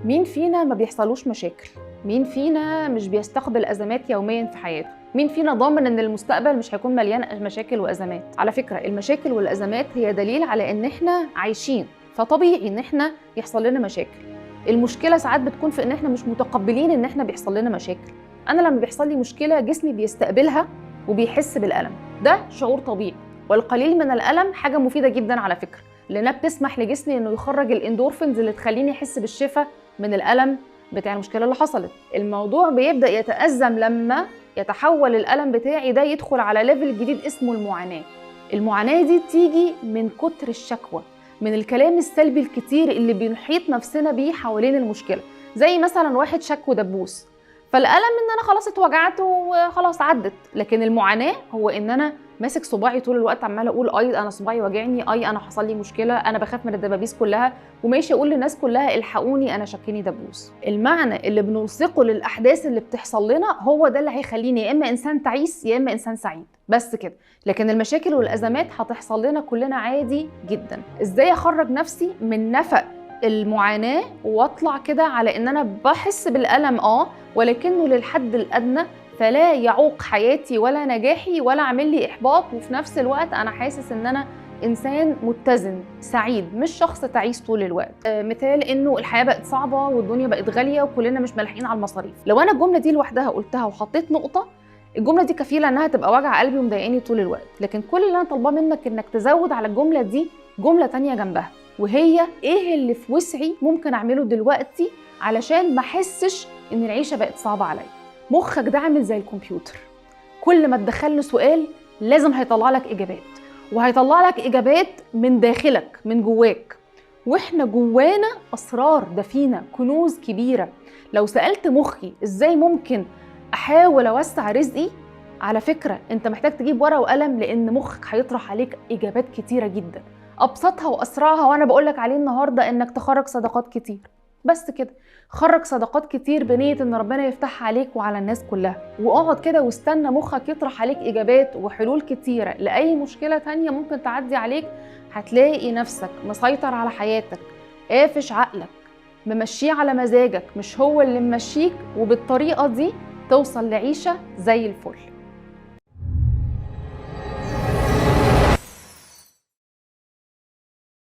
مين فينا ما بيحصلوش مشاكل؟ مين فينا مش بيستقبل أزمات يومياً في حياته؟ مين فينا ضامن إن المستقبل مش هيكون مليان مشاكل وأزمات؟ على فكرة المشاكل والأزمات هي دليل على إن إحنا عايشين، فطبيعي إن إحنا يحصل لنا مشاكل. المشكلة ساعات بتكون في إن إحنا مش متقبلين إن إحنا بيحصل لنا مشاكل. أنا لما بيحصل لي مشكلة جسمي بيستقبلها وبيحس بالألم، ده شعور طبيعي، والقليل من الألم حاجة مفيدة جداً على فكرة، لأنها بتسمح لجسمي إنه يخرج الإندورفينز اللي تخليني أحس بالشفاء من الألم بتاع المشكلة اللي حصلت. الموضوع بيبدأ يتأزم لما يتحول الألم بتاعي ده يدخل على ليفل جديد اسمه المعاناة. المعاناة دي تيجي من كتر الشكوى، من الكلام السلبي الكتير اللي بنحيط نفسنا بيه حوالين المشكلة. زي مثلا واحد شكوى دبوس، فالألم إن أنا خلاص اتوجعت وخلاص عدت، لكن المعاناة هو إن أنا ماسك صباعي طول الوقت عماله اقول اي انا صباعي واجعني، اي انا حصل لي مشكله، انا بخاف من الدبابيس كلها، وماشي اقول للناس كلها الحقوني انا شكني دبوس. المعنى اللي بنلصقه للاحداث اللي بتحصل لنا هو ده اللي هيخليني يا اما انسان تعيس يا اما انسان سعيد، بس كده. لكن المشاكل والازمات هتحصل لنا كلنا عادي جدا. ازاي اخرج نفسي من نفق المعاناه واطلع كده على ان انا بحس بالالم ولكنه للحد الادنى، فلا يعوق حياتي ولا نجاحي ولا عامل لي إحباط، وفي نفس الوقت أنا حاسس إن أنا إنسان متزن سعيد، مش شخص تعيس طول الوقت. مثال إنه الحياة بقت صعبة والدنيا بقت غالية وكلنا مش ملاحقين على المصاريف. لو أنا الجملة دي لوحدها قلتها وحطيت نقطة، الجملة دي كفيلة إنها تبقى وجع قلبي ومضايقاني طول الوقت. لكن كل اللي أنا طالباه منك إنك تزود على الجملة دي جملة تانية جنبها، وهي إيه اللي في وسعي ممكن أعمله دلوقتي علشان ما أحسش إن العيشة بقت صعبة عليا. مخك ده عامل زي الكمبيوتر، كل ما تدخل له سؤال لازم هيطلع لك إجابات، وهيطلع لك إجابات من داخلك من جواك. وإحنا جوانا أسرار دفينة، كنوز كبيرة. لو سألت مخي إزاي ممكن أحاول أوسع رزقي، على فكرة أنت محتاج تجيب ورقة وقلم، لأن مخك هيطرح عليك إجابات كتيرة جدا. أبسطها وأسرعها وأنا بقولك عليه النهاردة إنك تخرج صدقات كتير، بس كده. خرج صدقات كتير بنية ان ربنا يفتحها عليك وعلى الناس كلها، واقعد كده واستنى مخك يطرح عليك اجابات وحلول كتيرة لاي مشكلة تانية ممكن تعدي عليك. هتلاقي نفسك مسيطر على حياتك، قافش عقلك، ممشيه على مزاجك مش هو اللي ممشيك، وبالطريقة دي توصل لعيشة زي الفل.